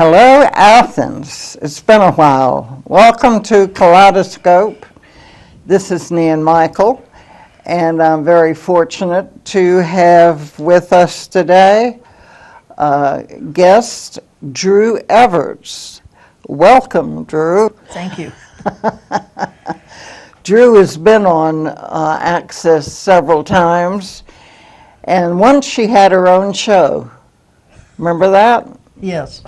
Hello, Athens. It's been a while. Welcome to Kaleidoscope. This is Nan Michael, and I'm very fortunate to have with us today guest Drew Evarts. Welcome, Drew. Thank you. Drew has been on Access several times, and once she had her own show. Remember that? Yes.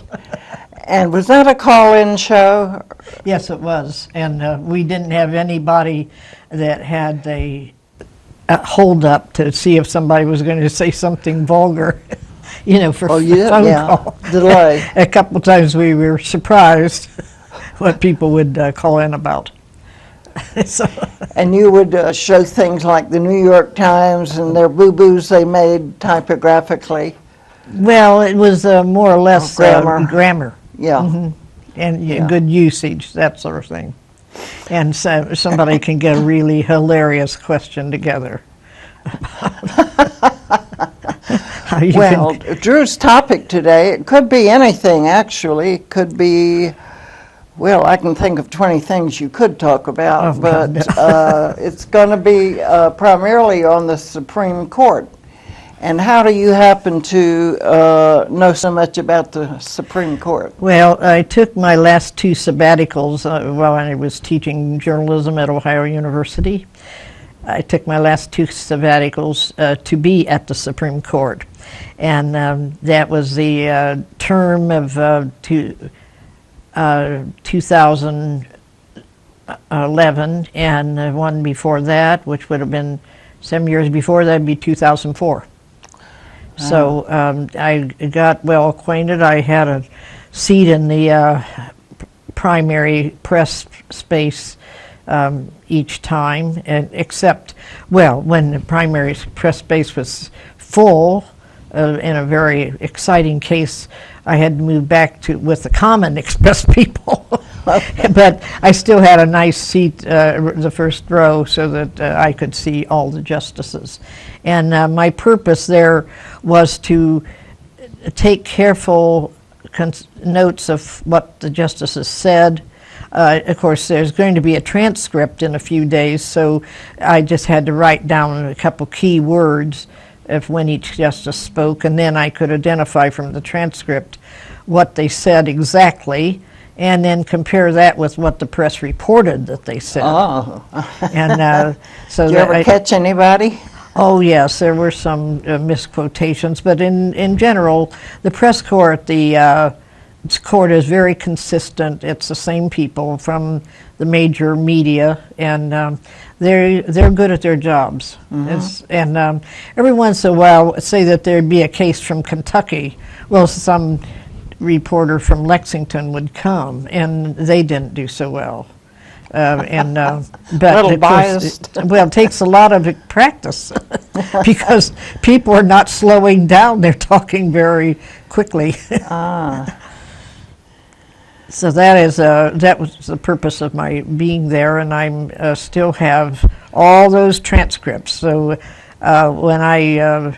And was that a call-in show? Yes, it was. And we didn't have anybody that had the hold up to see if somebody was going to say something vulgar, for phone call. Delay. A couple times we were surprised what people would call in about. So. And you would show things like the New York Times and their boo-boos they made typographically. Well, it was more or less grammar. Yeah. Mm-hmm. And good usage, that sort of thing. And so somebody can get a really hilarious question together. Well, Drew's topic today, it could be anything actually. It could be, well, I can think of 20 things you could talk about, but it's going to be primarily on the Supreme Court. And how do you happen to know so much about the Supreme Court? Well, I took my last two sabbaticals while I was teaching journalism at Ohio University. I took my last two sabbaticals to be at the Supreme Court. And that was the term of 2011, and the one before that, which would have been 7 years before, that would be 2004. So I got well acquainted. I had a seat in the primary press space each time, and except, when the primary press space was full, in a very exciting case, I had to move back with the Common Express people. But I still had a nice seat, the first row, so that I could see all the justices. And my purpose there was to take careful notes of what the justices said. Of course, there's going to be a transcript in a few days, so I just had to write down a couple key words of when each justice spoke, and then I could identify from the transcript what they said exactly, and then compare that with what the press reported that they said. Oh. And so did you ever catch anybody? Oh yes, there were some misquotations, but in general, the press court, the court is very consistent. It's the same people from the major media, and they're good at their jobs. Mm-hmm. And every once in a while, say that there'd be a case from Kentucky. Well, some reporter from Lexington would come, and they didn't do so well. But little biased. Well, it takes a lot of practice because people are not slowing down; they're talking very quickly. So that was the purpose of my being there, and I still have all those transcripts. So when I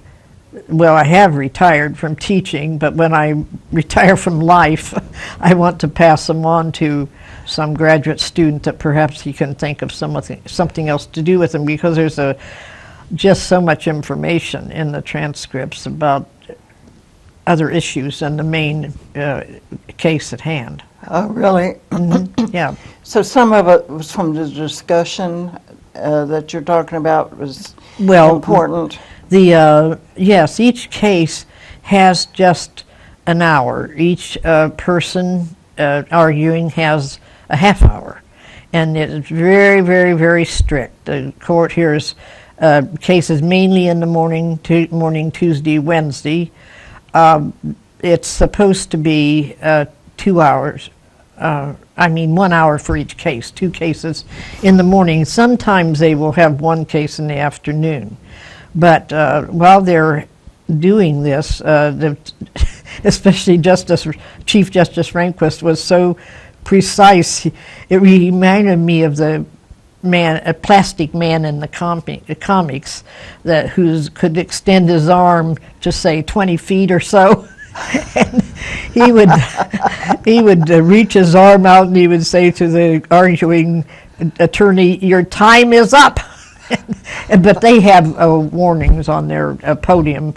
have retired from teaching, but when I retire from life, I want to pass them on to some graduate student that perhaps he can think of something else to do with them, because there's just so much information in the transcripts about other issues than the main case at hand. Oh, really? Mm-hmm. Yeah. So some of it was from the discussion that you're talking about was important. Yes, each case has just an hour. Each person arguing has a half hour, and it's very, very, very strict. The court hears cases mainly in the morning, Tuesday, Wednesday. It's supposed to be 2 hours. 1 hour for each case, 2 cases in the morning. Sometimes they will have 1 case in the afternoon. But while they're doing this, especially Chief Justice Rehnquist was so precise. It reminded me of a plastic man in the comics who could extend his arm to say 20 feet or so. he would reach his arm out and he would say to the arguing attorney, "Your time is up." But they have warnings on their podium,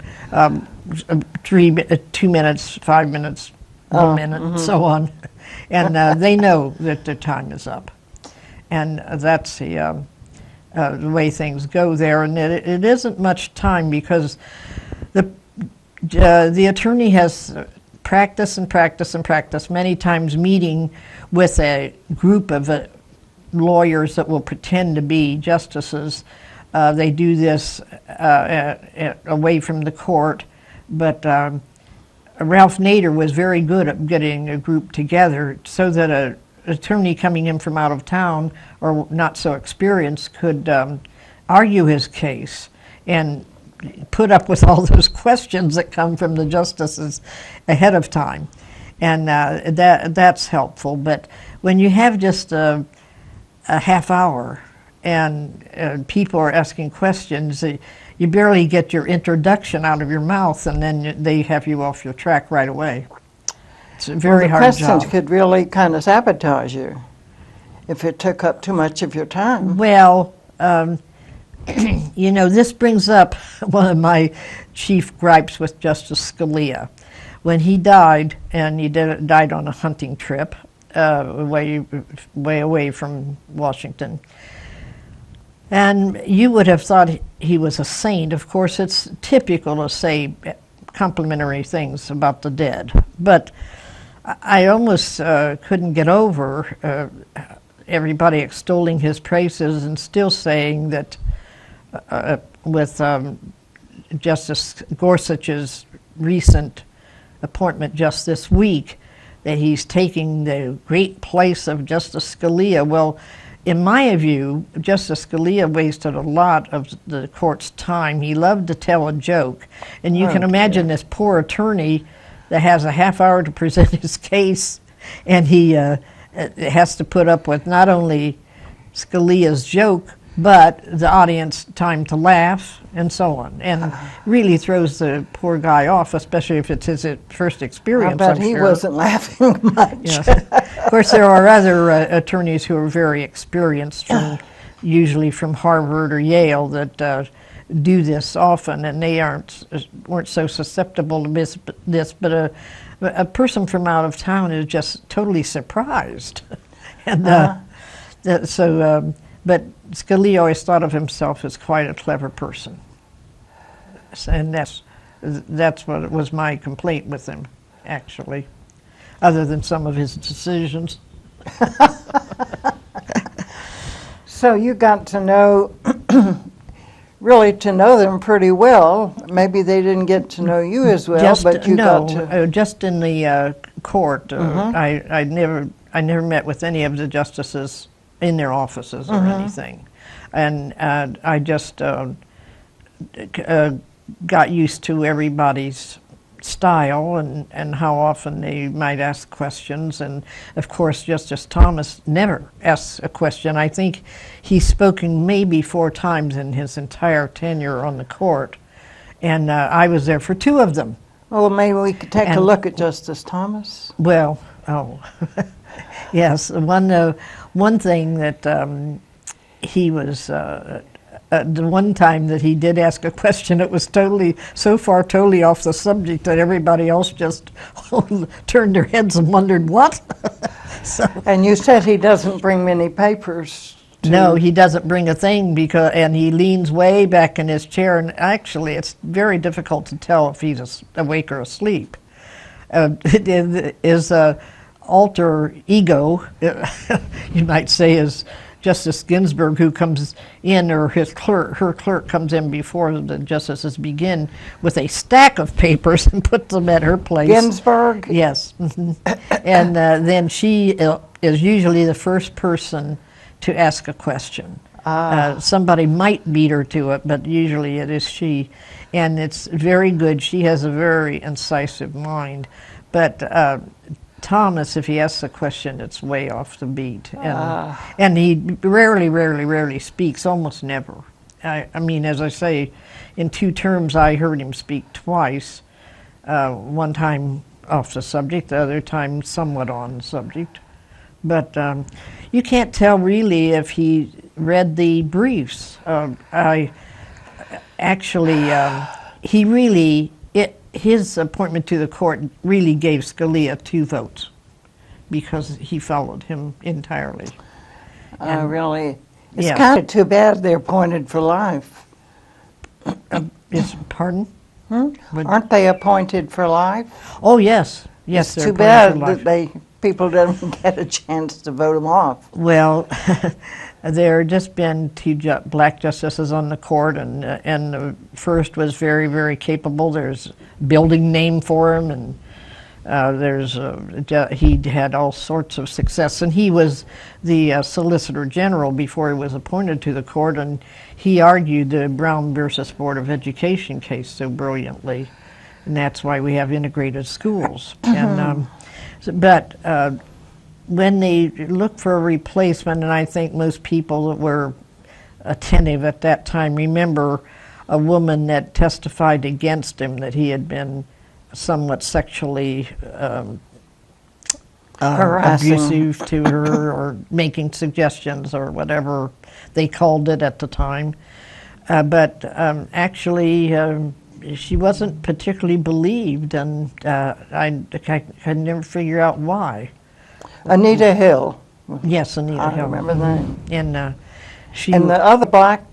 2 minutes, 5 minutes, 1 minute, and so on, and they know that their time is up, and that's the way things go there. And it isn't much time because the attorney has practice and practice and practice, many times meeting with a group of lawyers that will pretend to be justices. They do this away from the court, but Ralph Nader was very good at getting a group together so that an attorney coming in from out of town or not so experienced could argue his case and put up with all those questions that come from the justices ahead of time. And that's helpful. But when you have just a half hour and people are asking questions, you barely get your introduction out of your mouth, and then they have you off your track right away. It's a very hard job. The questions could really kind of sabotage you if it took up too much of your time. Well, you know, this brings up one of my chief gripes with Justice Scalia. When he died, and he died on a hunting trip way away from Washington, and you would have thought he was a saint. Of course, it's typical to say complimentary things about the dead, but I almost couldn't get over everybody extolling his praises and still saying that with Justice Gorsuch's recent appointment just this week, that he's taking the great place of Justice Scalia. Well, in my view, Justice Scalia wasted a lot of the court's time. He loved to tell a joke, and you can imagine this poor attorney that has a half hour to present his case, and he has to put up with not only Scalia's joke, but the audience time to laugh and so on, and really throws the poor guy off, especially if it's his first experience. I bet he wasn't laughing much. Yes. Of course, there are other attorneys who are very experienced, usually from Harvard or Yale, that do this often, and they weren't so susceptible to this. But a person from out of town is just totally surprised, and but Scalia always thought of himself as quite a clever person, and that's what was my complaint with him, actually, other than some of his decisions. So you got to know, really to know them pretty well. Maybe they didn't get to know you as well, but you got to. Just in the court. I never met with any of the justices in their offices or anything, and I just got used to everybody's style and how often they might ask questions. And of course, Justice Thomas never asks a question. I think he's spoken maybe 4 times in his entire tenure on the court, and I was there for 2 of them. Well, maybe we could take a look at Justice Thomas. Well, yes, one thing that he was, the one time that he did ask a question, it was totally off the subject that everybody else just turned their heads and wondered what. And you said he doesn't bring many papers. No, he doesn't bring a thing, and he leans way back in his chair, and actually it's very difficult to tell if he's awake or asleep. His alter ego, you might say, is Justice Ginsburg, who comes in, or her clerk comes in before the justices begin with a stack of papers and puts them at her place. Ginsburg? Yes. And then she is usually the first person to ask a question. Somebody might beat her to it, but usually it is she. And it's very good. She has a very incisive mind. But Thomas, if he asks a question, it's way off the beat. And he rarely speaks, almost never. I mean, as I say, in 2 terms, I heard him speak twice. One time off the subject, the other time somewhat on the subject. But you can't tell really if he read the briefs. His appointment to the court really gave Scalia 2 votes because he followed him entirely. Really? It's kind of too bad they're appointed for life. Pardon? Aren't they appointed for life? Oh, yes. Yes, it's too bad that people don't get a chance to vote them off. Well, there have just been 2 black justices on the court, and the first was very, very capable. There's a building name for him, and he had all sorts of success. And he was the Solicitor General before he was appointed to the court, and he argued the Brown versus Board of Education case so brilliantly, and that's why we have integrated schools. But when they look for a replacement, and I think most people that were attentive at that time remember a woman that testified against him that he had been somewhat sexually abusive to her or making suggestions or whatever they called it at the time. But actually, she wasn't particularly believed, and I could never figure out why. Anita Hill. Yes, Anita Hill. I remember that. And and the other black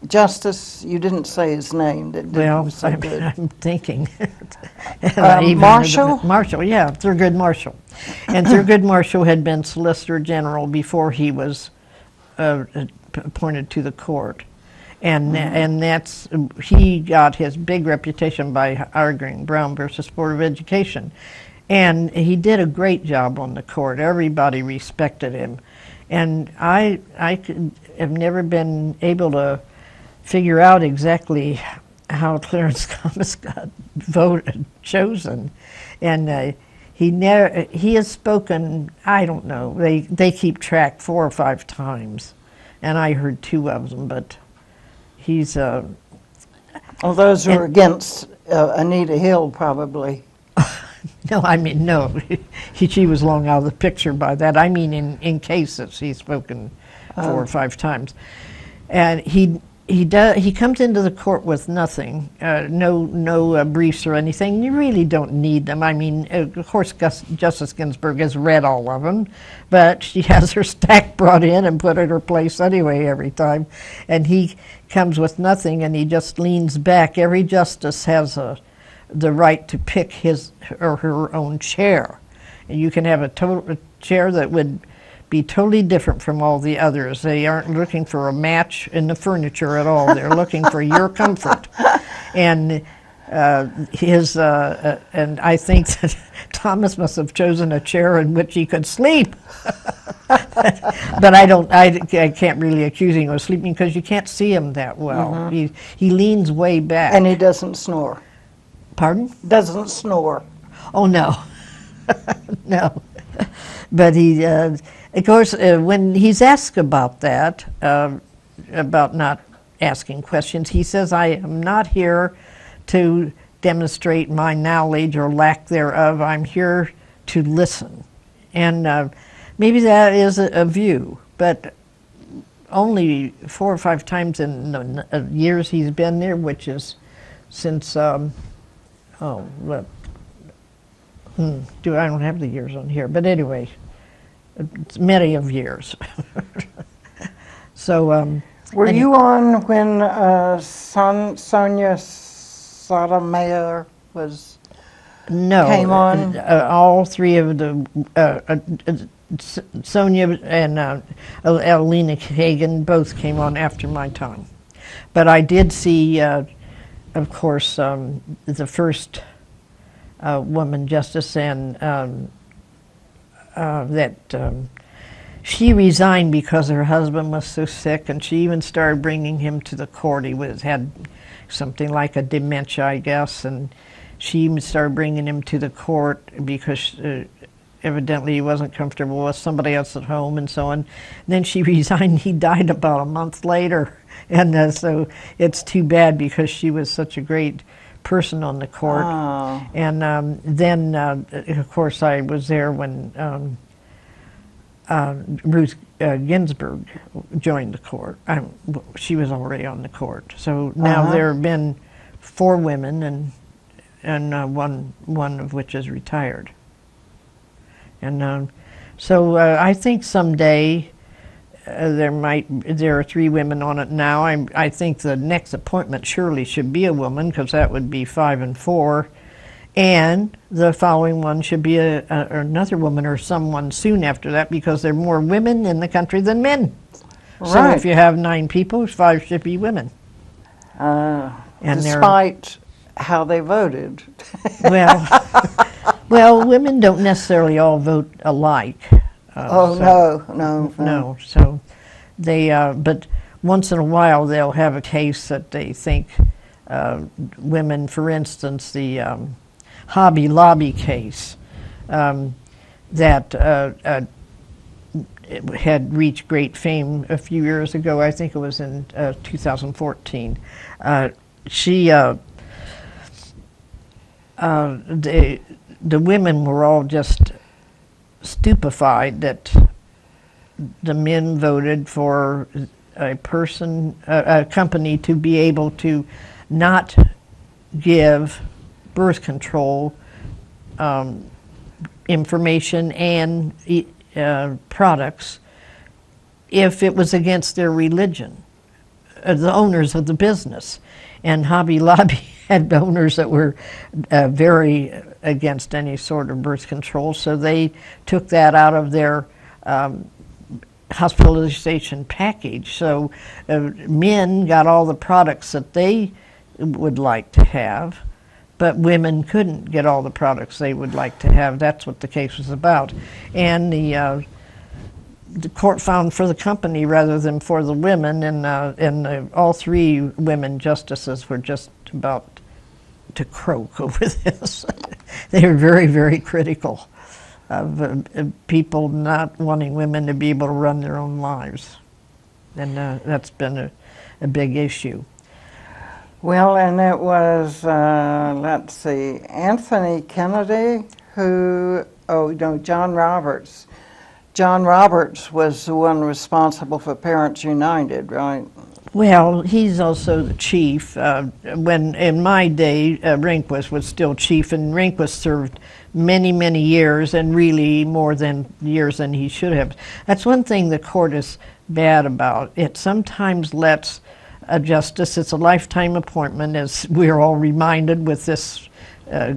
justice, you didn't say his name. Well, so I'm thinking. Marshall? Marshall, yeah, Thurgood Marshall. And Thurgood Marshall had been Solicitor General before he was appointed to the court. And he got his big reputation by arguing Brown versus Board of Education. And he did a great job on the court. Everybody respected him. And I have never been able to figure out exactly how Clarence Thomas got chosen. And he has spoken, I don't know, they keep track 4 or 5 times. And I heard 2 of them, but he's... Well, those were against Anita Hill, probably. No, I mean, no. She was long out of the picture by that. I mean, in cases, he's spoken 4 or 5 times. And he comes into the court with nothing, no briefs or anything. You really don't need them. I mean, of course, Justice Ginsburg has read all of them, but she has her stack brought in and put in her place anyway every time. And he comes with nothing, and he just leans back. Every justice has the right to pick his or her own chair. And you can have a chair that would be totally different from all the others. They aren't looking for a match in the furniture at all. They're looking for your comfort. And and I think that Thomas must have chosen a chair in which he could sleep. But I can't really accuse him of sleeping because you can't see him that well. He leans way back. And he doesn't snore. Pardon? Doesn't snore. Oh, no. No. But he, of course, when he's asked about that, about not asking questions, he says, I am not here to demonstrate my knowledge or lack thereof. I'm here to listen. And maybe that is a view, but only 4 or 5 times in the years he's been there, which is since... I don't have the years on here, but anyway, it's many of years. So, were you on when Sonia Sotomayor was? No, came on. All 3 of the Sonia and Alina Kagan both came on after my time, but I did see. Of course, the first woman justice, and she resigned because her husband was so sick, and she even started bringing him to the court. He had something like a dementia, I guess, and she even started bringing him to the court because evidently he wasn't comfortable with somebody else at home and so on. And then she resigned. He died about a month later. And so it's too bad because she was such a great person on the court. Oh. And then, of course, I was there when Ruth Ginsburg joined the court. She was already on the court. So now there have been 4 women, and one of which is retired. And so I think someday there are 3 women on it now. I think the next appointment surely should be a woman, because that would be 5 and 4. And the following one should be another woman or someone soon after that, because there are more women in the country than men. Right. So if you have 9 people, 5 should be women. And despite how they voted. Well, women don't necessarily all vote alike. No. So they, but once in a while they'll have a case that they think women, for instance, the Hobby Lobby case that it had reached great fame a few years ago. I think it was in 2014. The women were all just stupefied that the men voted for a company to be able to not give birth control information and products if it was against their religion, the owners of the business. And Hobby Lobby had owners that were very against any sort of birth control, so they took that out of their hospitalization package. So men got all the products that they would like to have, but women couldn't get all the products they would like to have. That's what the case was about. And the court found for the company rather than for the women, and all 3 women justices were just about to croak over this. They were very, very critical of people not wanting women to be able to run their own lives. And that's been a big issue. Well, and it was, let's see, Anthony Kennedy John Roberts. John Roberts was the one responsible for Parents United, right? Well, he's also the chief. When in my day, Rehnquist was still chief, and Rehnquist served many, many years, and really more than years than he should have. That's one thing the court is bad about. It sometimes lets a justice, it's a lifetime appointment, as we're all reminded with this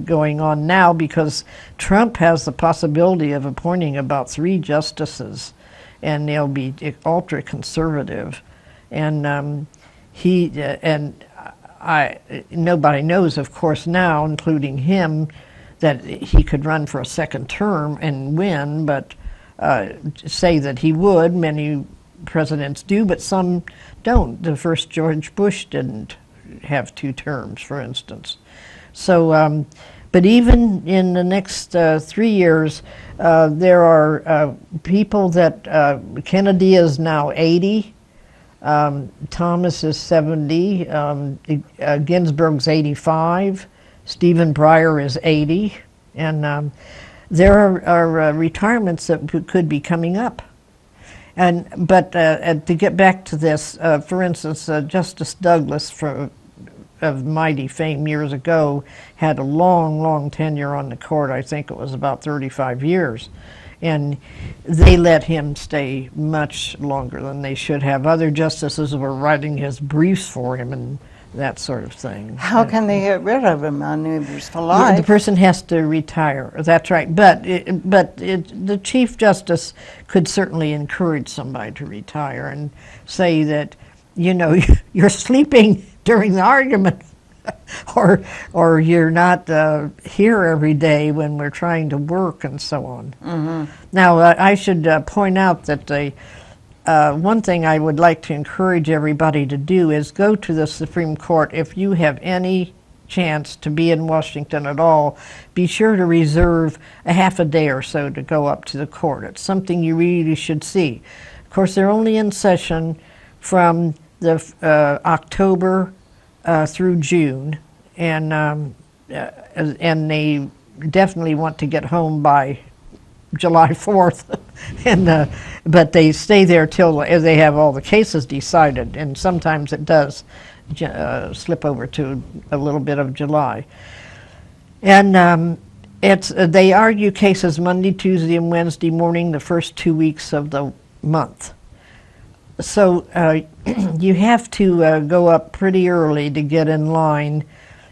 going on now, because Trump has the possibility of appointing about 3 justices, and they'll be ultra conservative. And nobody knows, of course, now, including him, that he could run for a 2nd term and win, but say that he would. Many presidents do, but some don't. The first George Bush didn't have 2 terms, for instance. So, but even in the next 3 years, there are people that Kennedy is now 80. Thomas is 70, Ginsburg's 85, Stephen Breyer is 80, and there are retirements that could be coming up. But to get back to this, for instance, Justice Douglas of mighty fame years ago had a long, long tenure on the court. I think it was about 35 years. And they let him stay much longer than they should have. Other justices were writing his briefs for him and that sort of thing. How can they get rid of him? I knew he was for life. The person has to retire. That's right. But the Chief Justice could certainly encourage somebody to retire and say that, you know, you're sleeping during the argument. or you're not here every day when we're trying to work and so on. Mm-hmm. Now, I should point out that one thing I would like to encourage everybody to do is go to the Supreme Court. If you have any chance to be in Washington at all, be sure to reserve a half a day or so to go up to the court. It's something you really should see. Of course, they're only in session from the October through June, and they definitely want to get home by July 4th, but they stay there till they have all the cases decided, and sometimes it does slip over to a little bit of July. And they argue cases Monday, Tuesday, and Wednesday morning the first 2 weeks of the month. So you have to go up pretty early to get in line.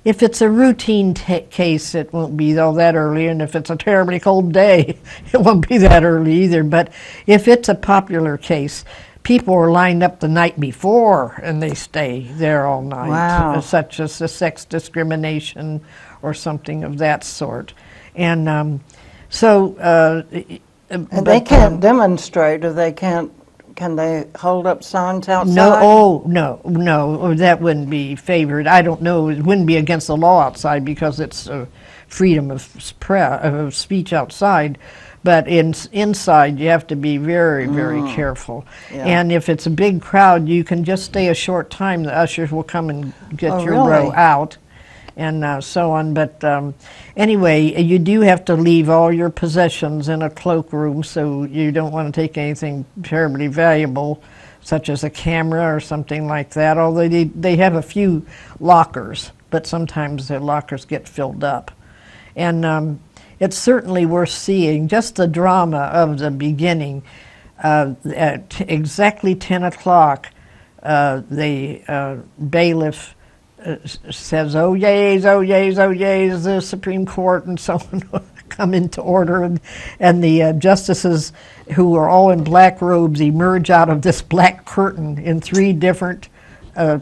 If it's a routine case, it won't be all that early, and if it's a terribly cold day, it won't be that early either. But if it's a popular case, people are lined up the night before, and they stay there all night, Wow. such as the sex discrimination or something of that sort. And And they can't demonstrate, or they can't. Can they hold up signs outside? No, that wouldn't be favored. I don't know, it wouldn't be against the law outside because it's freedom of speech outside, but inside you have to be very, very careful. Yeah. And if it's a big crowd, you can just stay a short time. The ushers will come and get your really? row out. And so on. But anyway, you do have to leave all your possessions in a cloakroom, so you don't want to take anything terribly valuable, such as a camera or something like that, although they have a few lockers, but sometimes the lockers get filled up. And it's certainly worth seeing, just the drama of the beginning. At exactly 10 o'clock, the bailiff says, "Oh yeas, oh yeas, oh yeas," the Supreme Court and so on come into order, and the justices, who are all in black robes, emerge out of this black curtain in 3 different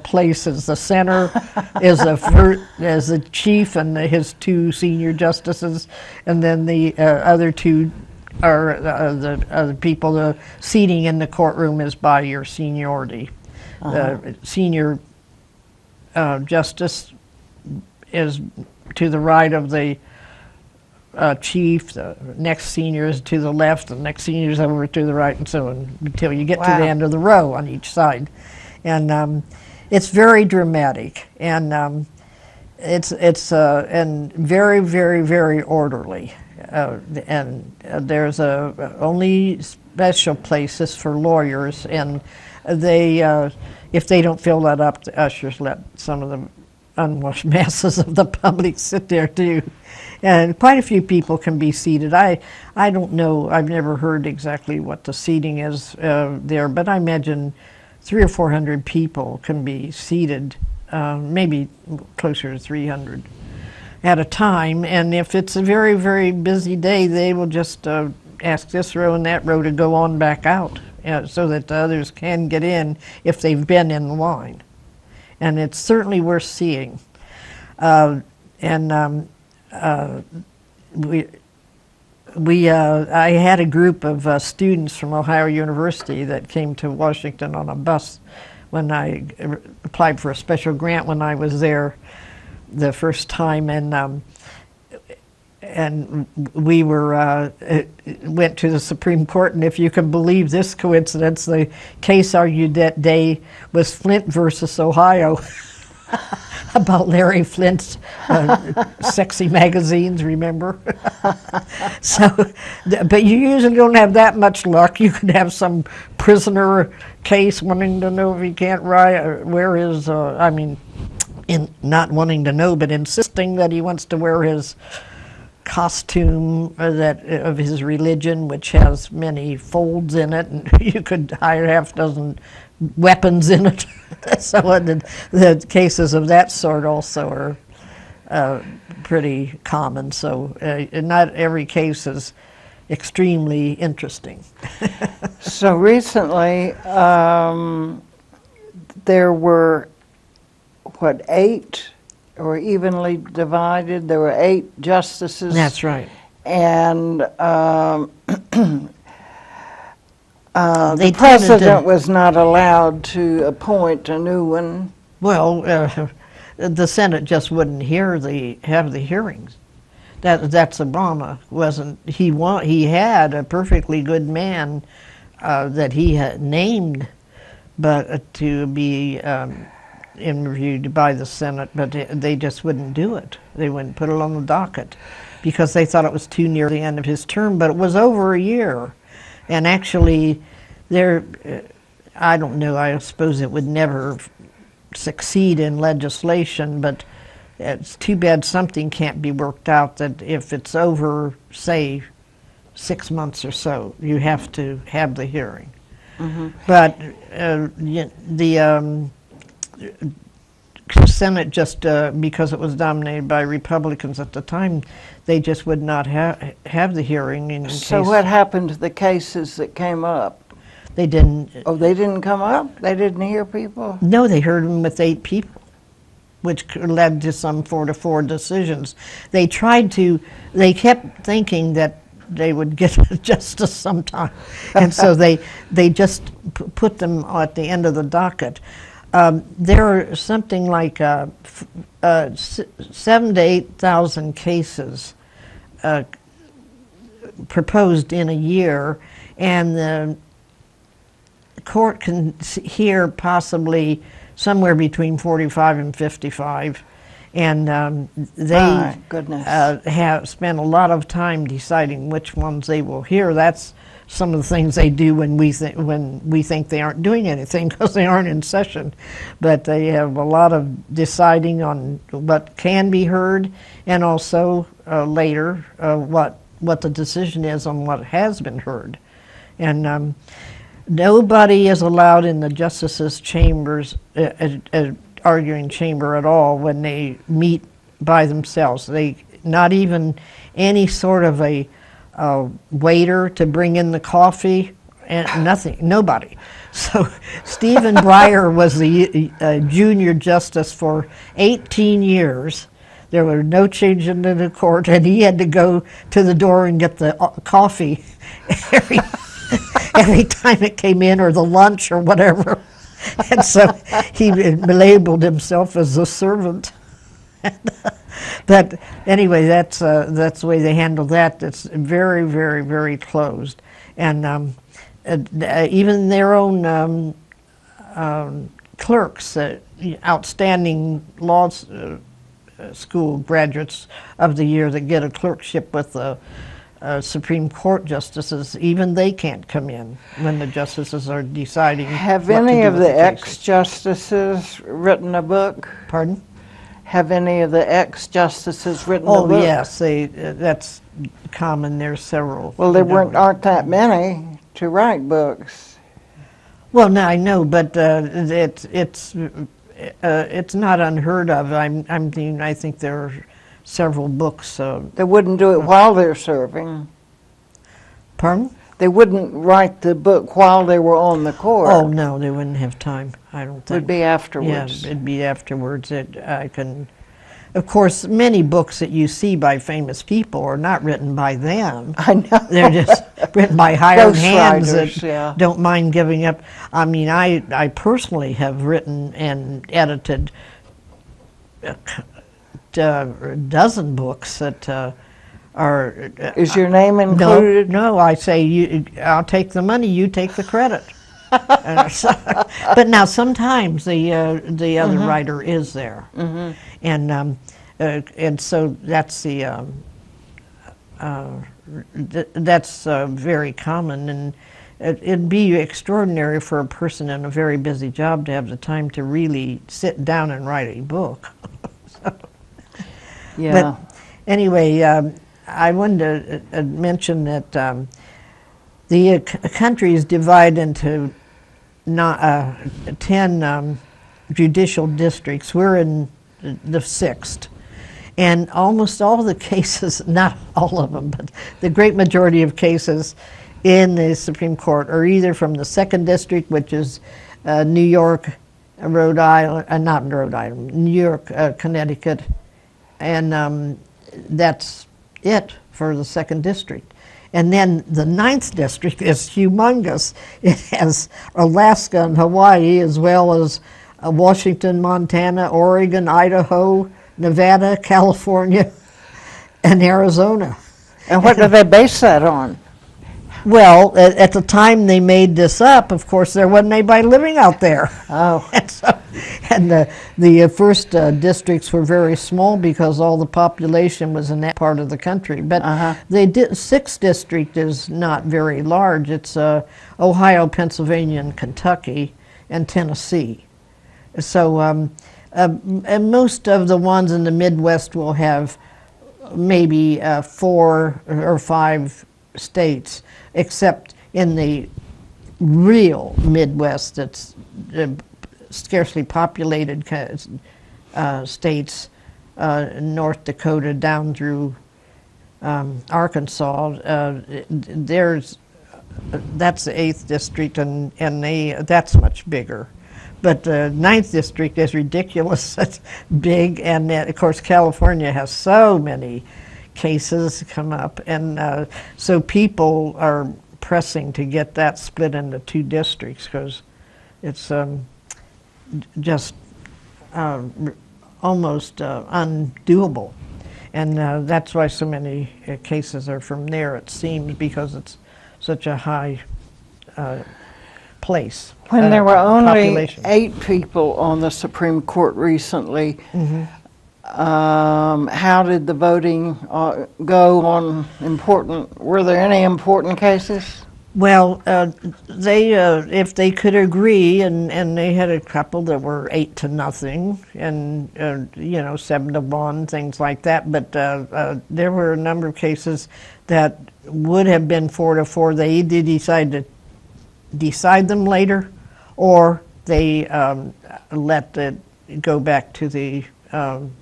places. The center is the chief and his 2 senior justices, and then the other 2 are the other people. The seating in the courtroom is by your seniority. The senior justice is to the right of the chief, the next senior is to the left, the next senior is over to the right, and so on, until you get to the end of the row on each side. And it's very dramatic, and it's and very, very, very orderly. And there's only special places for lawyers, and they if they don't fill that up, the ushers let some of the unwashed masses of the public sit there too. And quite a few people can be seated. I don't know, I've never heard exactly what the seating is there, but I imagine 300 or 400 people can be seated, maybe closer to 300 at a time. And if it's a very, very busy day, they will just ask this row and that row to go on back out, so that the others can get in if they've been in the line. And it's certainly worth seeing. I had a group of students from Ohio University that came to Washington on a bus when I applied for a special grant when I was there the first time, and we went to the Supreme Court, and if you can believe this coincidence, the case argued that day was Flint versus Ohio about Larry Flint's sexy magazines, remember? But you usually don't have that much luck. You could have some prisoner case wanting to know if he can't wear his, not wanting to know, but insisting that he wants to wear his costume of his religion, which has many folds in it, and you could hire half a dozen weapons in it. So the cases of that sort also are pretty common. So not every case is extremely interesting. So recently, there were, 8 or evenly divided? There were 8 justices. That's right. And the president was not allowed to appoint a new one. Well, the Senate just wouldn't have the hearings. That's Obama. He had a perfectly good man that he had named, but to be interviewed by the Senate, but they just wouldn't do it. They wouldn't put it on the docket because they thought it was too near the end of his term, but it was over a year. And actually, I don't know, I suppose it would never succeed in legislation, but it's too bad something can't be worked out that if it's over, say, 6 months or so, you have to have the hearing. But the Senate just, because it was dominated by Republicans at the time, they just would not have the hearing. So what happened to the cases that came up? They didn't. Oh, they didn't come up? They didn't hear people? No, they heard them with 8 people, which led to some 4-4 decisions. They kept thinking that they would get justice sometime. And so they just put them at the end of the docket. There are something like 7,000 to 8,000 cases proposed in a year, and the court can hear possibly somewhere between 45 and 55. And they have spent a lot of time deciding which ones they will hear. That's some of the things they do when we think they aren't doing anything because they aren't in session. But they have a lot of deciding on what can be heard, and also later what the decision is on what has been heard. And nobody is allowed in the justices' chambers. Arguing chamber at all when they meet by themselves. Not even any sort of a waiter to bring in the coffee, and nothing, nobody. So Stephen Breyer was the junior justice for 18 years. There were no changes in the court, and he had to go to the door and get the coffee every time it came in, or the lunch or whatever. And so he labeled himself as a servant. But anyway, that's the way they handle that. It's very, very, very closed. And even their own clerks, outstanding law school graduates of the year that get a clerkship with the Supreme Court justices, even they can't come in when the justices are deciding. Have any of the ex-justices written a book? Pardon? Have any of the ex-justices written a book? Oh, yes, that's common. There's several. Well, there aren't that many to write books. Well, no, I know, but it's not unheard of. I think there are several books. They wouldn't do it while they're serving. Pardon? They wouldn't write the book while they were on the court. Oh, no, they wouldn't have time, I don't think. It would be afterwards. Yeah, it'd be afterwards. Of course, many books that you see by famous people are not written by them. I know. They're just written by hired hands writers, that don't mind giving up. I mean, I personally have written and edited a dozen books that are... Is your name included? No, I say, I'll take the money, you take the credit. But now sometimes the other writer is there. And so that's that's very common, and it'd be extraordinary for a person in a very busy job to have the time to really sit down and write a book. Yeah. But anyway, I wanted to mention that the country is divided into 10 judicial districts. We're in the 6th. And almost all the cases, not all of them, but the great majority of cases in the Supreme Court are either from the 2nd District, which is New York, Rhode Island, not Rhode Island, New York, Connecticut, and that's it for the 2nd District. And then the 9th District is humongous. It has Alaska and Hawaii, as well as Washington, Montana, Oregon, Idaho, Nevada, California, and Arizona. And what do they base that on? Well, at the time they made this up, of course, there wasn't anybody living out there. Oh. And the first districts were very small because all the population was in that part of the country. But they did, 6th district is not very large. It's Ohio, Pennsylvania, and Kentucky, and Tennessee. So and most of the ones in the Midwest will have maybe 4 or 5 states, except in the real Midwest, it's scarcely populated states, North Dakota down through Arkansas. That's the 8th district, and that's much bigger. But the 9th district is ridiculous. It's big, and of course California has so many cases come up, and so people are pressing to get that split into 2 districts because it's just almost undoable. And that's why so many cases are from there, it seems, because it's such a high place. When there were only population. 8 people on the Supreme Court recently, how did the voting go on were there any important cases? Well, if they could agree, and they had a couple that were 8-0, and 7-1, things like that. But there were a number of cases that would have been 4-4. They either decide to decide them later, or they let it go back to the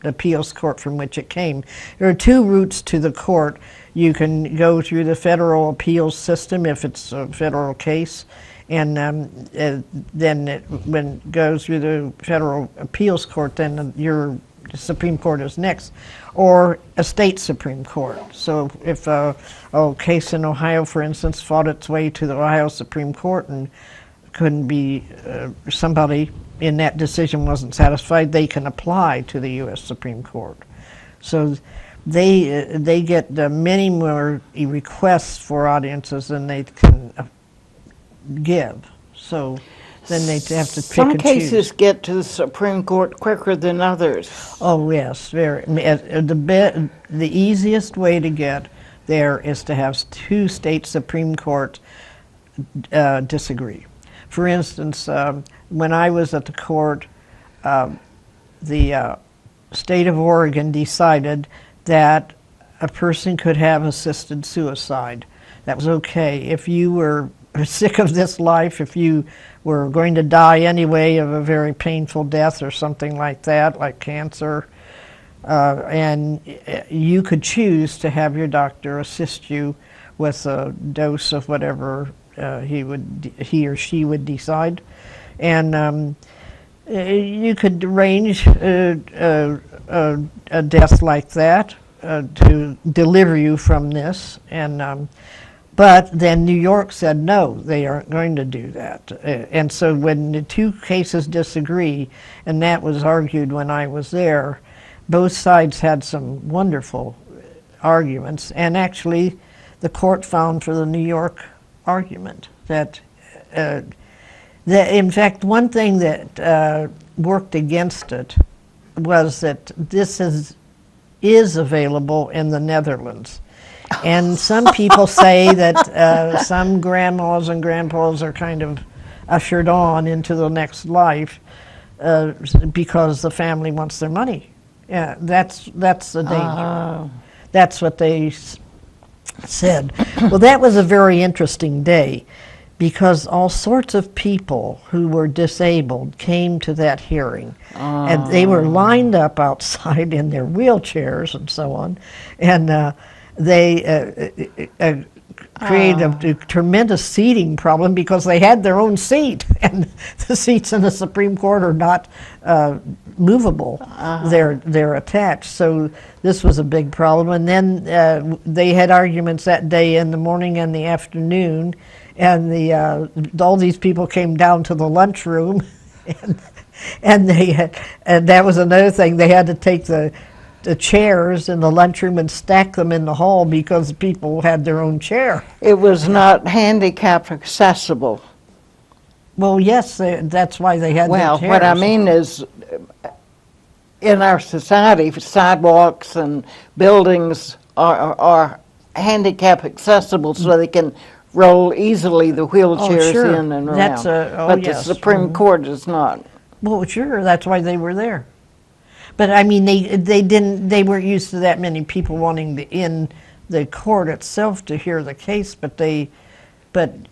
appeals court from which it came. There are 2 routes to the court. You can go through the federal appeals system if it's a federal case, and then when it goes through the federal appeals court, then your Supreme Court is next, or a state Supreme Court. So if a case in Ohio, for instance, fought its way to the Ohio Supreme Court and couldn't be, somebody in that decision wasn't satisfied, they can apply to the U.S. Supreme Court. So they get many more requests for audiences than they can give. So then they have to pick Some and cases choose. get to the Supreme Court quicker than others. Oh yes, very. The easiest way to get there is to have 2 state Supreme Court disagree. For instance, when I was at the court, the state of Oregon decided that a person could have assisted suicide. That was okay. If you were sick of this life, if you were going to die anyway of a very painful death or something like that, like cancer, and you could choose to have your doctor assist you with a dose of whatever he or she would decide, and you could arrange a death like that to deliver you from this, and but then New York said no, they aren't going to do that, and so when the 2 cases disagree, and that was argued when I was there, both sides had some wonderful arguments, and actually the court found for the New York argument that in fact, one thing that worked against it was that this is available in the Netherlands. And some people say that some grandmas and grandpas are kind of ushered on into the next life because the family wants their money. Yeah, that's the danger. That's what they said. Well, that was a very interesting day, because all sorts of people who were disabled came to that hearing, and they were lined up outside in their wheelchairs and so on, and they created a tremendous seating problem because they had their own seat, and the seats in the Supreme Court are not movable. They're attached. So this was a big problem. And then they had arguments that day in the morning and the afternoon, and all these people came down to the lunchroom, and they had, and that was another thing. They had to take the the chairs in the lunchroom and stack them in the hall because people had their own chair. It was not handicap accessible. Well, yes, that's why they had Well, their chairs. what I mean is, in our society, sidewalks and buildings are handicap accessible so they can roll easily the wheelchairs sure. in and around. That's but yes. the Supreme Court is not. Well, sure, that's why they were there. But I mean, they weren't used to that many people wanting in the court itself to hear the case, but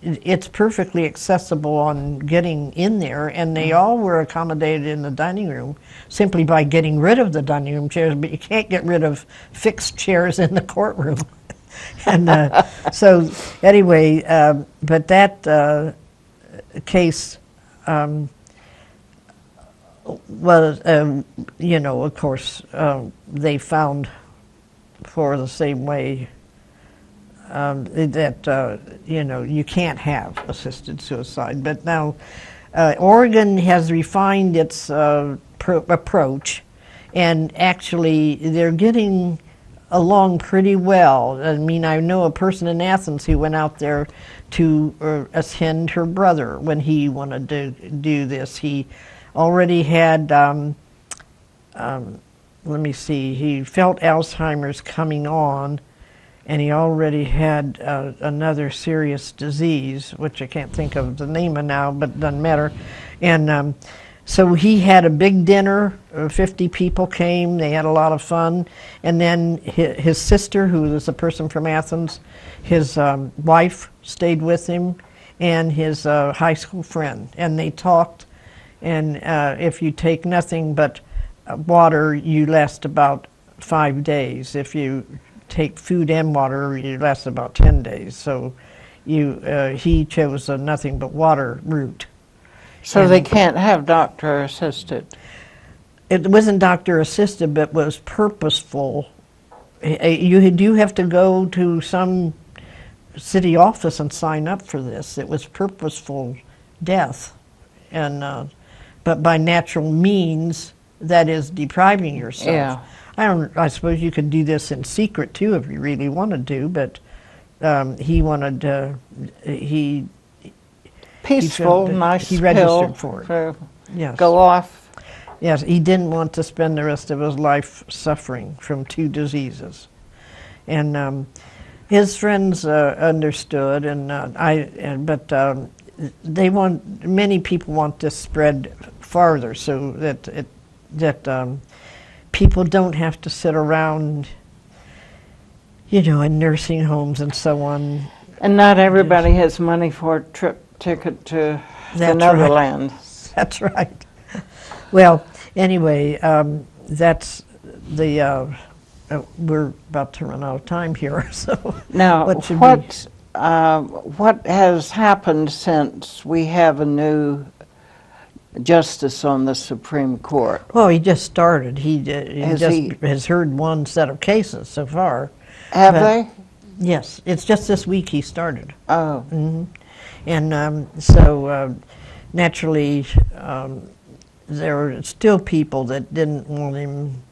it's perfectly accessible on getting in there, and they all were accommodated in the dining room simply by getting rid of the dining room chairs, but you can't get rid of fixed chairs in the courtroom. And so anyway, but that case was, you know, of course, they found for the same way that, you know, you can't have assisted suicide. But now Oregon has refined its approach, and actually they're getting along pretty well. I mean, I know a person in Athens who went out there to attend her brother when he wanted to do this. He already had, let me see, he felt Alzheimer's coming on, and he already had another serious disease, which I can't think of the name of now, but it doesn't matter. And so he had a big dinner, 50 people came, they had a lot of fun, and then his sister, who was a person from Athens, his wife stayed with him, and his high school friend, and they talked, and if you take nothing but water, you last about 5 days. If you take food and water, you last about 10 days. So he chose a nothing but water route. So they can't have doctor assisted? It wasn't doctor assisted, but was purposeful. You do have to go to some city office and sign up for this. It was purposeful death, and but by natural means, that is depriving yourself. Yeah. I suppose you could do this in secret too if you really wanted to, but he wanted he peaceful, nice he registered pill for it. To Yes. go off. Yes, he didn't want to spend the rest of his life suffering from 2 diseases, and his friends understood, and but many people want this spread farther so that people don't have to sit around, you know, in nursing homes and so on. And not everybody has money for a trip ticket to the Netherlands. Right. That's right. Well, anyway, that's the, we're about to run out of time here, so. Now, what has happened since we have a new justice on the Supreme Court? Well, he just started. He has heard one set of cases so far. Have they? Yes, it's just this week he started. Oh. Mm-hmm. And so naturally there are still people that didn't want him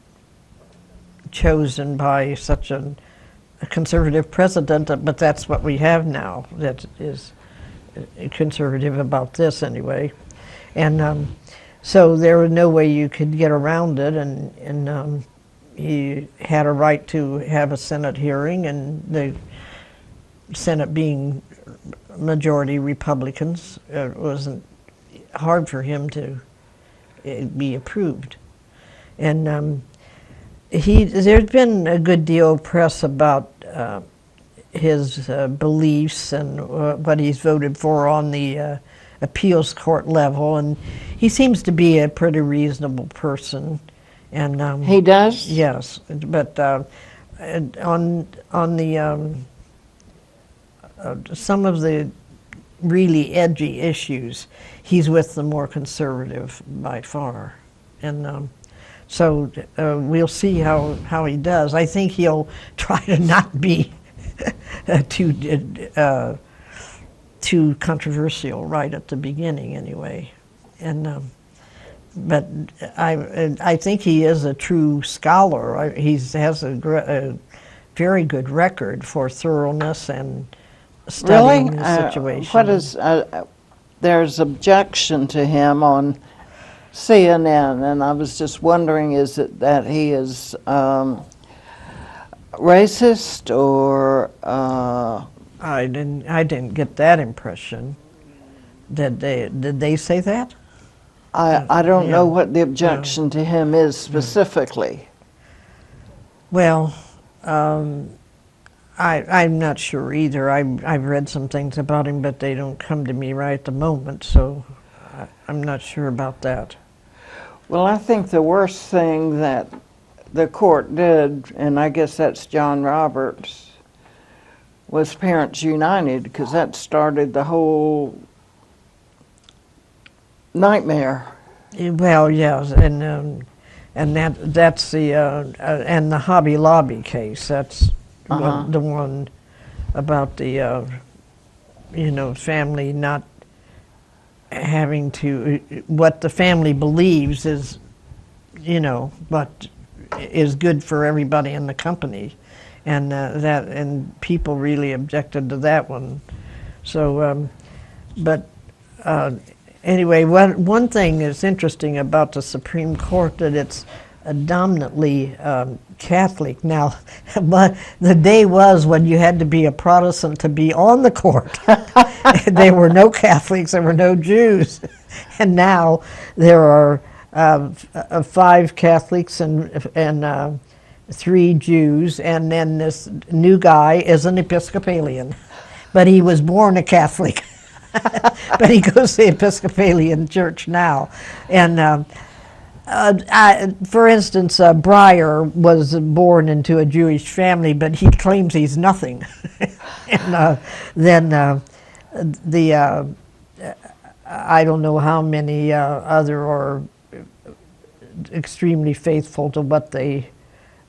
chosen by such a conservative president, but that's what we have now, that is conservative about this anyway. And so there was no way you could get around it, and he had a right to have a Senate hearing, and the Senate being majority Republicans, it wasn't hard for him to be approved. And there's been a good deal of press about his beliefs and what he's voted for on the appeals court level, and he seems to be a pretty reasonable person. And he does? Yes, but on the some of the really edgy issues, he's with the more conservative by far, and so we'll see how he does. I think he'll try to not be too controversial right at the beginning, anyway, and but I think he is a true scholar. He has a very good record for thoroughness and studying the situation. What is, there's objection to him on CNN, and I was just wondering, is it that he is racist, or I didn't get that impression. Did they say that? I don't know what the objection to him is specifically. Well, I'm not sure either. I've read some things about him, but they don't come to me right at the moment, so I'm not sure about that. Well, I think the worst thing that the court did, and I guess that's John Roberts, was Parents United, because that started the whole nightmare. Well, yes, and that's the and the Hobby Lobby case. That's the one about the family not having to, what the family believes is, what is good for everybody in the company, and people really objected to that one. So, anyway, one thing that's interesting about the Supreme Court, that it's dominantly Catholic. Now, but the day was when you had to be a Protestant to be on the court. There were no Catholics, there were no Jews. And now there are 5 Catholics and 3 Jews, and then this new guy is an Episcopalian. But he was born a Catholic. But he goes to the Episcopalian church now. And for instance, Breyer was born into a Jewish family, but he claims he's nothing. And then I don't know how many other are extremely faithful to what they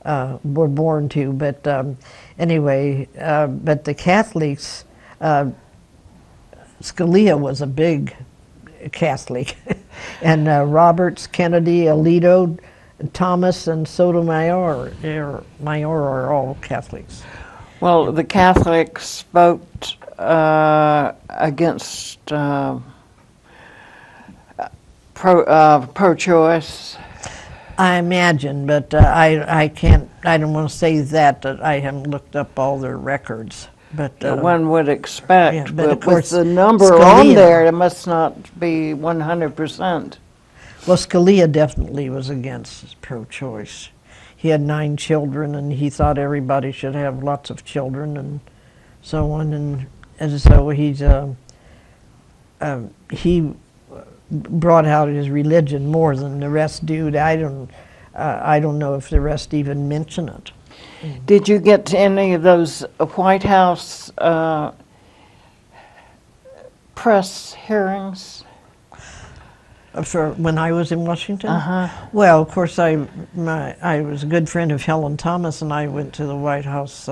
were born to. But anyway, but the Catholics, Scalia was a big Catholic, and Roberts, Kennedy, Alito, Thomas, and Sotomayor are all Catholics. Well, the Catholics vote against pro-choice. I imagine, but I can't. I don't want to say that I haven't looked up all their records. But one would expect, yeah, but of course, with the number Scalia, on there, it must not be 100%. Well, Scalia definitely was against pro-choice. He had 9 children, and he thought everybody should have lots of children, and so on. And so he brought out his religion more than the rest do. I don't know if the rest even mention it. Did you get to any of those White House press hearings? For when I was in Washington? Well, of course, I was a good friend of Helen Thomas, and I went to the White House,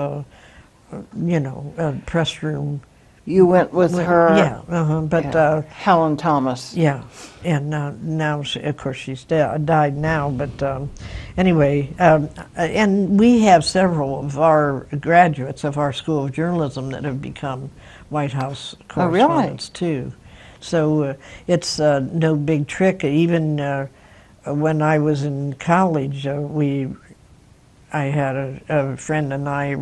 press room. You went with her? Yeah, but Helen Thomas. Yeah, and now, of course, she's died now, but anyway, and we have several of our graduates of our School of Journalism that have become White House correspondents, too. So it's no big trick. Even when I was in college, I had a friend and I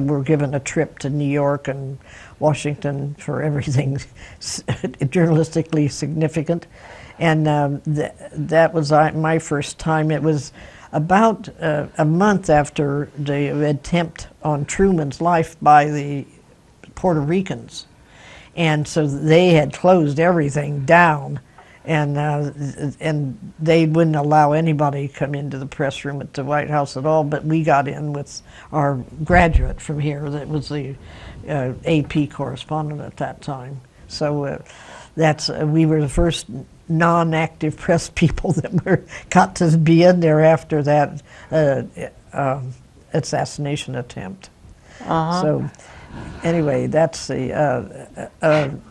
were given a trip to New York and Washington for everything journalistically significant, and that was my first time. It was about a month after the attempt on Truman's life by the Puerto Ricans, and so they had closed everything down, and they wouldn't allow anybody to come into the press room at the White House at all, but we got in with our graduate from here that was the AP correspondent at that time. So we were the first non-active press people that got to be in there after that assassination attempt. So Anyway, that's the.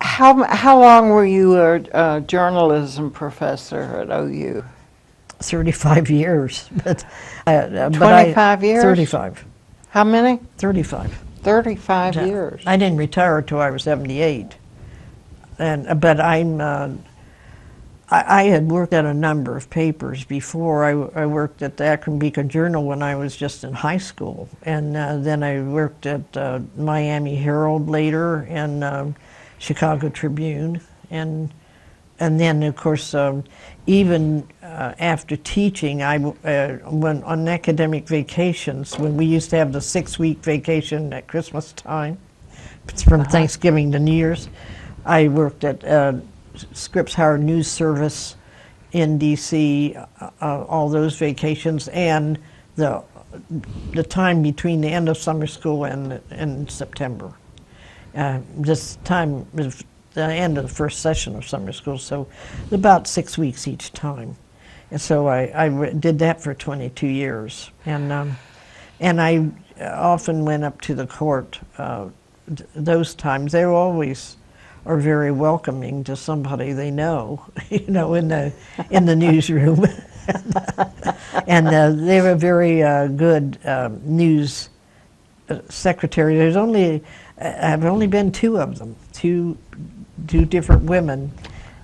How long were you a journalism professor at OU? 35 years, but 25 years? 35. How many? 35. 35 years. I didn't retire till I was 78, but I had worked at a number of papers before. I worked at the Akron Beacon Journal when I was just in high school, and then I worked at Miami Herald later, and Chicago Tribune, and then of course even after teaching, I went on academic vacations when we used to have the 6-week vacation at Christmas time, from Thanksgiving to New Year's. I worked at Scripps Howard News Service in D.C. All those vacations, and the time between the end of summer school and September. This time was the end of the first session of summer school, so about 6 weeks each time. And so I did that for 22 years, and I often went up to the court. Those times they always are very welcoming to somebody they know, you know, in the newsroom, and they were very good news secretary. Have only been 2 of them, two different women,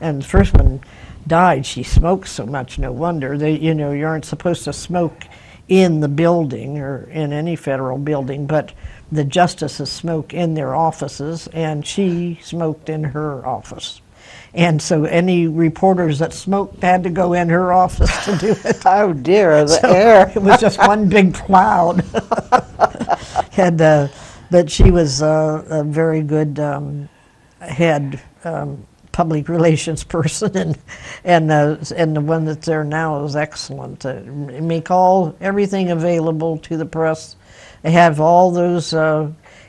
and the first one died. She smoked so much, no wonder. You aren't supposed to smoke in the building or in any federal building, but the justices smoke in their offices, and she smoked in her office. And so any reporters that smoked had to go in her office to do it. Oh dear, the air. It was just one big cloud. But she was a very good head public relations person, and the one that's there now is excellent. Make everything available to the press. They have all those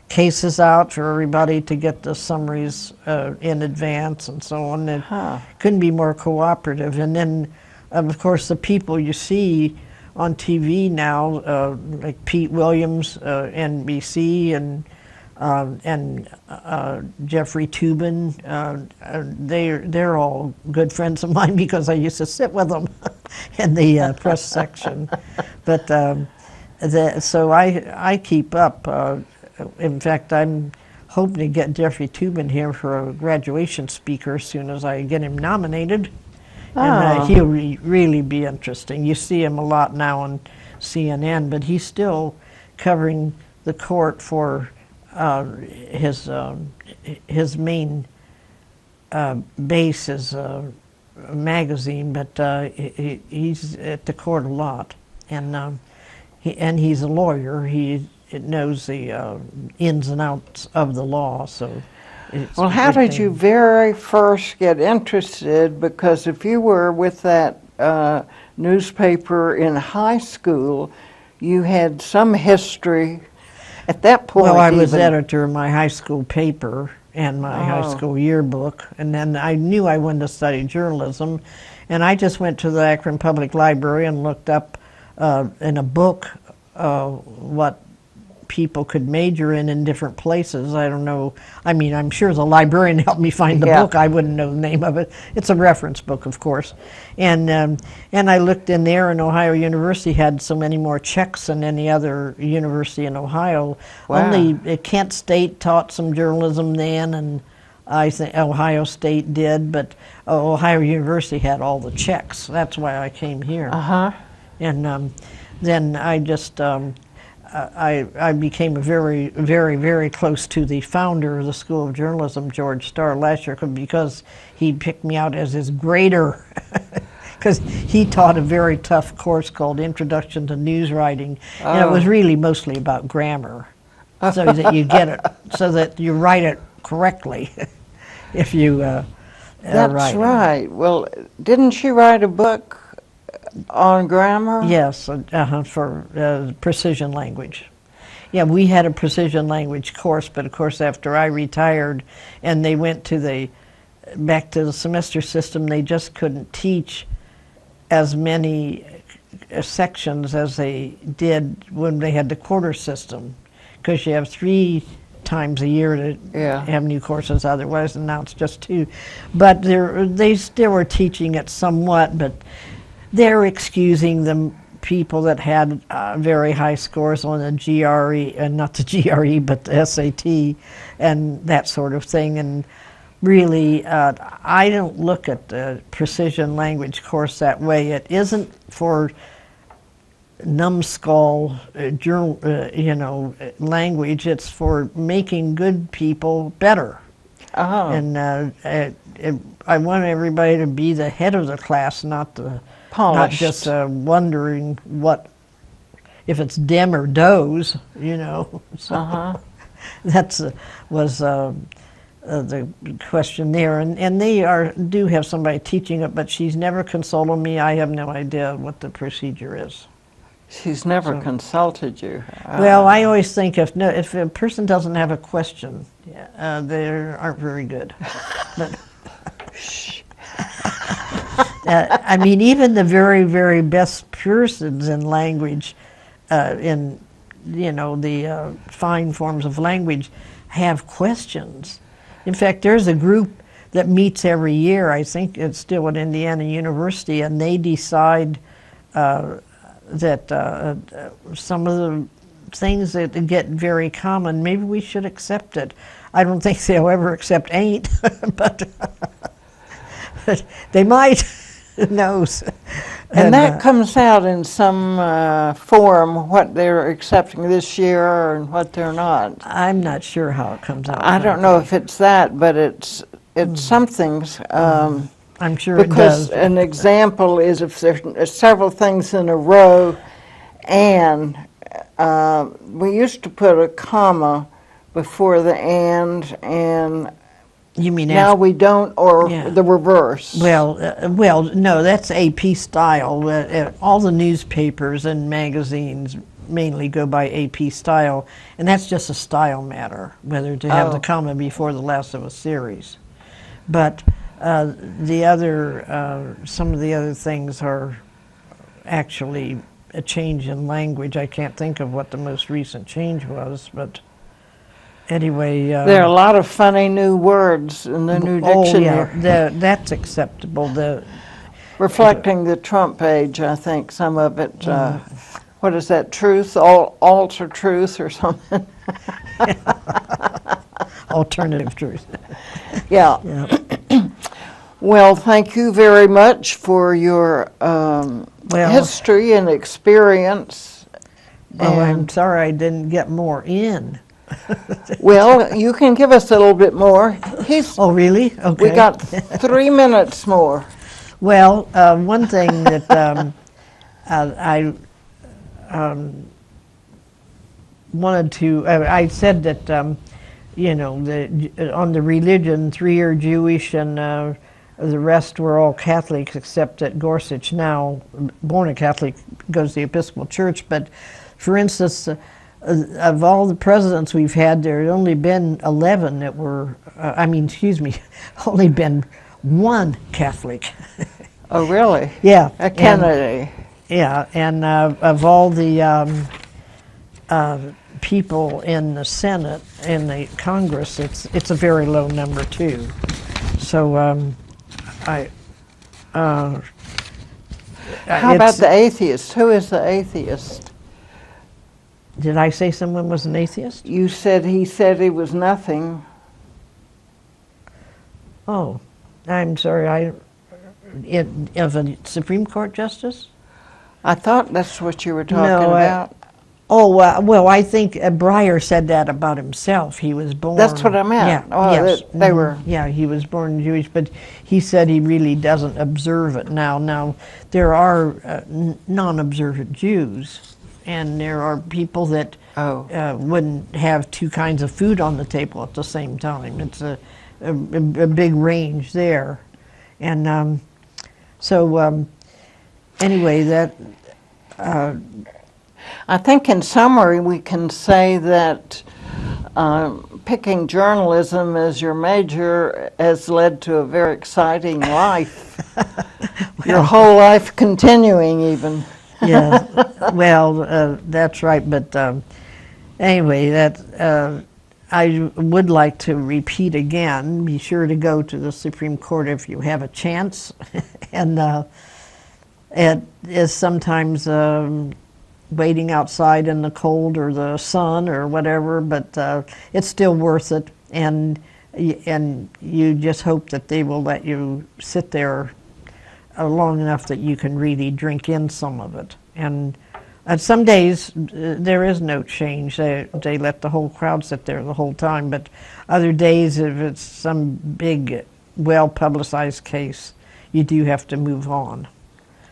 cases out for everybody to get the summaries in advance and so on. It couldn't be more cooperative. And then, of course, the people you see on TV now, like Pete Williams, NBC, and Jeffrey Toobin, they're all good friends of mine because I used to sit with them in the press section. But so I keep up. In fact, I'm hoping to get Jeffrey Toobin here for a graduation speaker as soon as I get him nominated. And he'll really be interesting. You see him a lot now on CNN, but he's still covering the court for his main base is a magazine, but he's at the court a lot, and he's a lawyer. He knows the ins and outs of the law. So, well, how did you very first get interested? Because if you were with that newspaper in high school, you had some history. At that point, well, I was editor of my high school paper and my high school yearbook, and then I knew I wanted to study journalism, and I just went to the Akron Public Library and looked up in a book what people could major in different places. I don't know. I mean, I'm sure the librarian helped me find the book. I wouldn't know the name of it. It's a reference book, of course. And I looked in there, and Ohio University had so many more checks than any other university in Ohio. Wow. Only Kent State taught some journalism then, and I think Ohio State did, but Ohio University had all the checks. That's why I came here. And then I just I became very, very, very close to the founder of the School of Journalism, George Starr, last year, because he picked me out as his grader, because he taught a very tough course called Introduction to News Writing, and it was really mostly about grammar, so that you get it, so that you write it correctly, if you That's right. Well, didn't she write a book on grammar? Yes, for precision language. Yeah, we had a precision language course, but of course after I retired and they went to back to the semester system, they just couldn't teach as many sections as they did when they had the quarter system, because you have 3 times a year to Yeah. have new courses otherwise, and now it's just 2. But they still are teaching it somewhat, but they're excusing the people that had very high scores on the GRE, not the GRE, but the SAT and that sort of thing. And really, I don't look at the precision language course that way. It isn't for numbskull language. It's for making good people better. Oh. And I want everybody to be the head of the class, not Polished. just wondering what if it's dem or does, So that's was the question there, and they do have somebody teaching it, but she's never consulted me. I have no idea what the procedure is. She's never consulted you. Well, I always think if a person doesn't have a question, they aren't very good. But, I mean, even the very, very best persons in language, in the fine forms of language, have questions. In fact, there's a group that meets every year. I think it's still at Indiana University, and they decide that some of the things that get very common, maybe we should accept it. I don't think they'll ever accept ain't, but they might. Who knows? And that comes out in some form, what they're accepting this year and what they're not. I'm not sure how it comes out. I don't know if it's that, but it's something. I'm sure it Because does. an example is if there's several things in a row, and we used to put a comma before the and You mean now after? we don't, or Yeah. the reverse. Well, no, that's AP style. All the newspapers and magazines mainly go by AP style, and that's just a style matter, whether to have the comma before the last of a series. But some of the other things are actually a change in language. I can't think of what the most recent change was, but anyway. There are a lot of funny new words in the new dictionary. Yeah, that's acceptable. Reflecting the Trump age, I think some of it. What is that? Truth, alter truth, or something. Alternative truth. Yeah. Well, thank you very much for your history and experience. Oh, I'm sorry I didn't get more in. Well, you can give us a little bit more. Oh, really? Okay. We got 3 minutes more. Well, one thing that I wanted to, I said that, on the religion, 3 are Jewish and the rest were all Catholics, except that Gorsuch, now born a Catholic, goes to the Episcopal Church. But for instance, of all the presidents we've had, there had only been 11 that were, only been 1 Catholic. Oh, really? Yeah. Kennedy. And of all the people in the Senate, in the Congress, it's a very low number too. So how about the atheist? Who is the atheist? Did I say someone was an atheist? You said he was nothing. Oh, I'm sorry. Of a Supreme Court justice? I thought that's what you were talking about. Well, I think Breyer said that about himself. He was born. That's what I meant. Yeah, Oh, yes. they were. Yeah, he was born Jewish, but he said he really doesn't observe it now. Now, there are non-observant Jews, and there are people that wouldn't have 2 kinds of food on the table at the same time. It's a big range there. And anyway, that... I think in summary we can say that picking journalism as your major has led to a very exciting life. Your whole life continuing even. Yeah, well, that's right. But anyway, I would like to repeat again, be sure to go to the Supreme Court if you have a chance. And it is sometimes waiting outside in the cold or the sun or whatever, but it's still worth it. And you just hope that they will let you sit there long enough that you can really drink in some of it. And some days there is no change. They let the whole crowd sit there the whole time. But other days, if it's some big, well-publicized case, you do have to move on.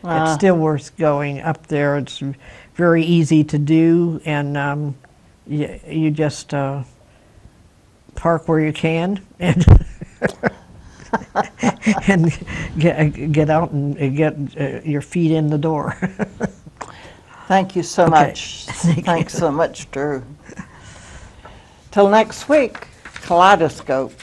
It's still worth going up there. It's very easy to do, and you just park where you can and and get out and get your feet in the door. Thank you so much. Thanks so much, Drew. Till next week, Kaleidoscope.